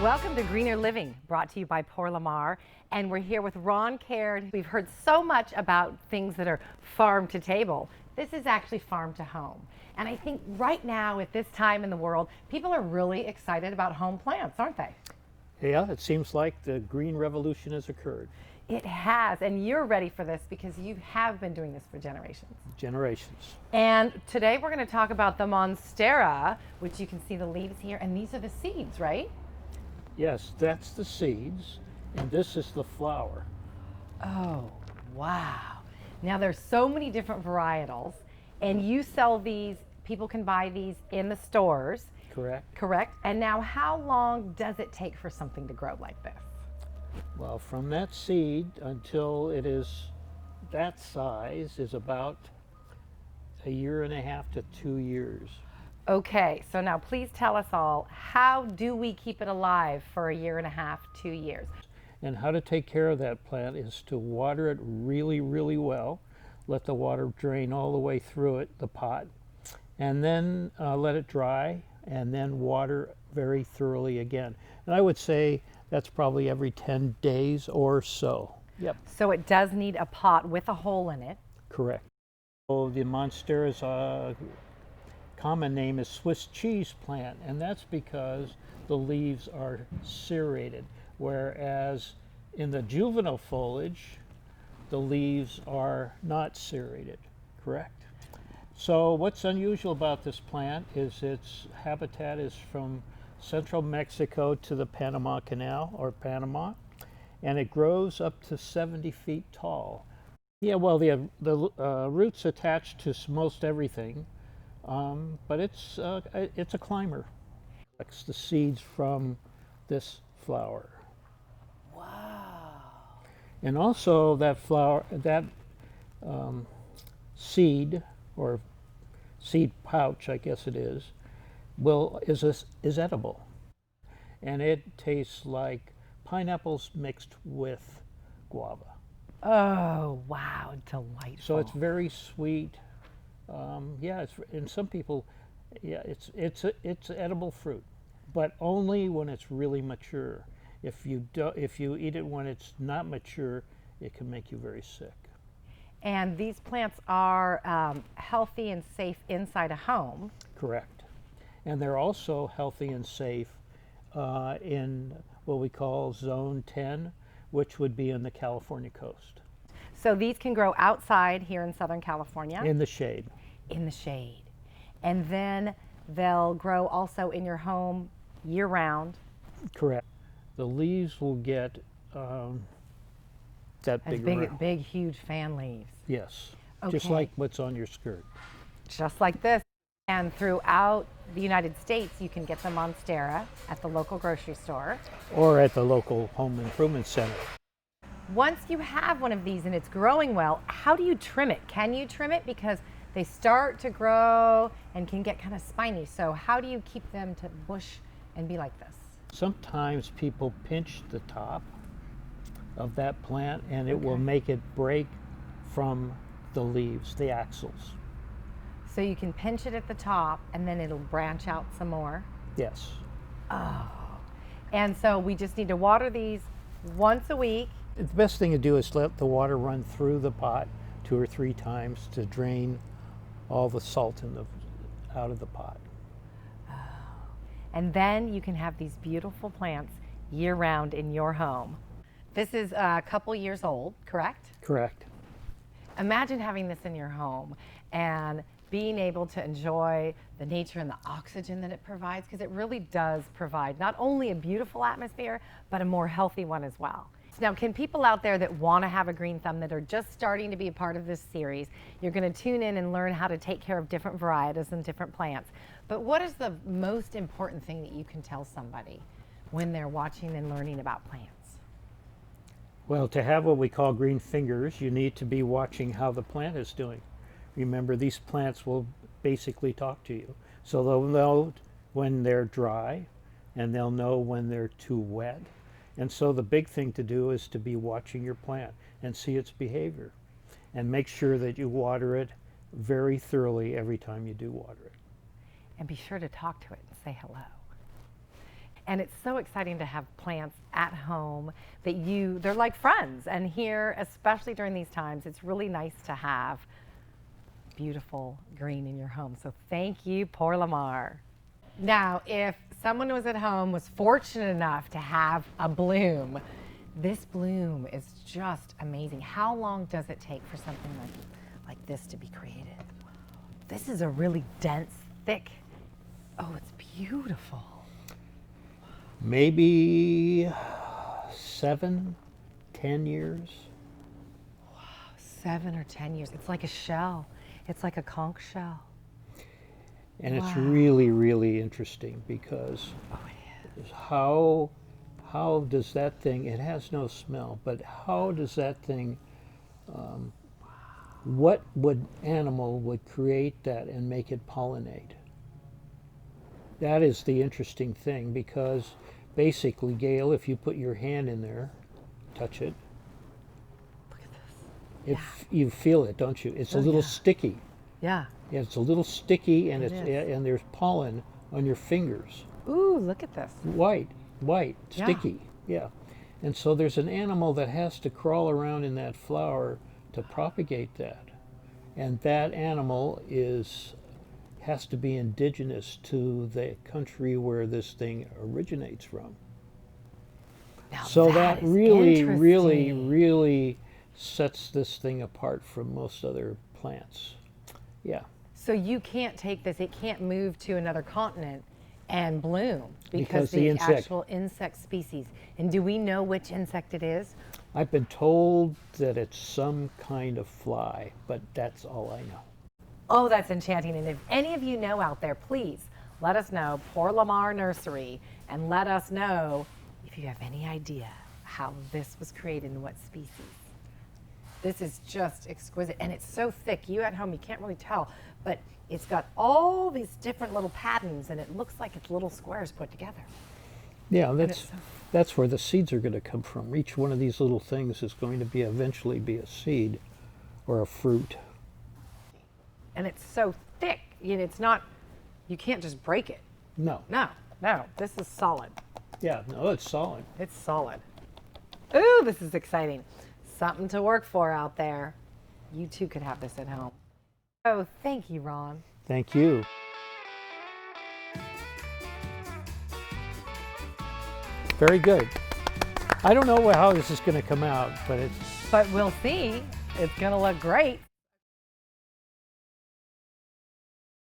Welcome to Greener Living, brought to you by Pour Lamar. And we're here with Ron Caird. We've heard so much about things that are farm to table. This is actually farm to home. And I think right now at this time in the world, people are really excited about home plants, aren't they? Yeah, it seems like the green revolution has occurred. It has, and you're ready for this because you have been doing this for generations. Generations. And today we're going to talk about the Monstera, which you can see the leaves here, and these are the seeds, right? Yes, that's the seeds, and this is the flower. Oh, wow. Now there's so many different varietals, and you sell these, people can buy these in the stores. Correct. Correct. And now how long does it take for something to grow like this? Well, from that seed until it is that size is about a year and a half to 2 years. Okay, so now please tell us all, how do we keep it alive for a year and a half, 2 years? And how to take care of that plant is to water it really, really well. Let the water drain all the way through it, the pot, and then let it dry, and then water very thoroughly again. And I would say that's probably every 10 days or so. Yep. So it does need a pot with a hole in it. Correct. So the Monstera's common name is Swiss cheese plant, and that's because the leaves are serrated, whereas in the juvenile foliage, the leaves are not serrated, correct? So what's unusual about this plant is its habitat is from central Mexico to the Panama Canal, or Panama, and it grows up to 70 feet tall. Yeah, well, the roots attached to most everything, but it's a climber. It's the seeds from this flower. Wow. And also that flower, that seed, or seed pouch, I guess it is edible. And it tastes like pineapples mixed with guava. Oh, wow, delightful. So it's very sweet. Yeah, and some people, yeah, it's edible fruit, but only when it's really mature. If you eat it when it's not mature, it can make you very sick. And these plants are healthy and safe inside a home. Correct. And they're also healthy and safe in what we call Zone 10, which would be in the California coast. So these can grow outside here in Southern California. In the shade. In the shade. And then they'll grow also in your home year-round. Correct. The leaves will get that big, huge fan leaves. Yes. Okay. Just like what's on your skirt. Just like this. And throughout the United States, you can get the Monstera at the local grocery store. Or at the local home improvement center. Once you have one of these and it's growing well, how do you trim it? Can you trim it? Because they start to grow and can get kind of spiny. So how do you keep them to bush and be like this? Sometimes people pinch the top of that plant and it will make it break from the leaves, the axils. So you can pinch it at the top and then it'll branch out some more? Yes. Oh. And so we just need to water these once a week. The best thing to do is let the water run through the pot 2 or 3 times to drain all the salt out of the pot. Oh. And then you can have these beautiful plants year-round in your home. This is a couple years old, correct? Correct. Imagine having this in your home and being able to enjoy the nature and the oxygen that it provides, because it really does provide not only a beautiful atmosphere, but a more healthy one as well. Now, can people out there that want to have a green thumb, that are just starting to be a part of this series, you're going to tune in and learn how to take care of different varieties and different plants. But what is the most important thing that you can tell somebody when they're watching and learning about plants? Well, to have what we call green fingers, you need to be watching how the plant is doing. Remember, these plants will basically talk to you. So they'll know when they're dry, and they'll know when they're too wet. And so the big thing to do is to be watching your plant and see its behavior. And make sure that you water it very thoroughly every time you do water it. And be sure to talk to it and say hello. And it's so exciting to have plants at home that they're like friends. And here, especially during these times, it's really nice to have beautiful green in your home. So thank you, Pour La Mar. Now, if someone was at home, was fortunate enough to have a bloom, this bloom is just amazing. How long does it take for something like this to be created? This is a really dense, thick, oh, it's beautiful. Maybe 7, 10 years. 7 or 10 years. It's like a shell. It's like a conch shell. And it's Wow. really, really interesting because how does that thing, it has no smell, but how does that thing, what animal would create that and make it pollinate? That is the interesting thing, because basically, Gail, if you put your hand in there, touch it, Look at this. you feel it, don't you? It's a Oh, little yeah. sticky. Yeah. Yeah, it's a little sticky, and It and there's pollen on your fingers. Ooh, look at this. White, Yeah. sticky. Yeah. And so there's an animal that has to crawl around in that flower to propagate that. And that animal has to be indigenous to the country where this thing originates from. Now So that is really, interesting. really sets this thing apart from most other plants. Yeah. So you can't take this, it can't move to another continent and bloom Because the the insect- actual insect species. And do we know which insect it is? I've been told that it's some kind of fly, but that's all I know. Oh, that's enchanting. And if any of you know out there, please let us know, Pour La Mar Nursery, and let us know if you have any idea how this was created and what species. This is just exquisite. And it's so thick. You at home, you can't really tell, but it's got all these different little patterns, and it looks like it's little squares put together. Yeah, it's so- that's where the seeds are going to come from. Each one of these little things is going to be eventually be a seed or a fruit. And it's so thick. It's not, you can't just break it. No. No, this is solid. Yeah, no, it's solid. It's solid. Ooh, this is exciting. Something to work for out there. You too could have this at home. Oh, thank you, Ron. Thank you. Very good. I don't know how this is going to come out, but But we'll see. It's going to look great.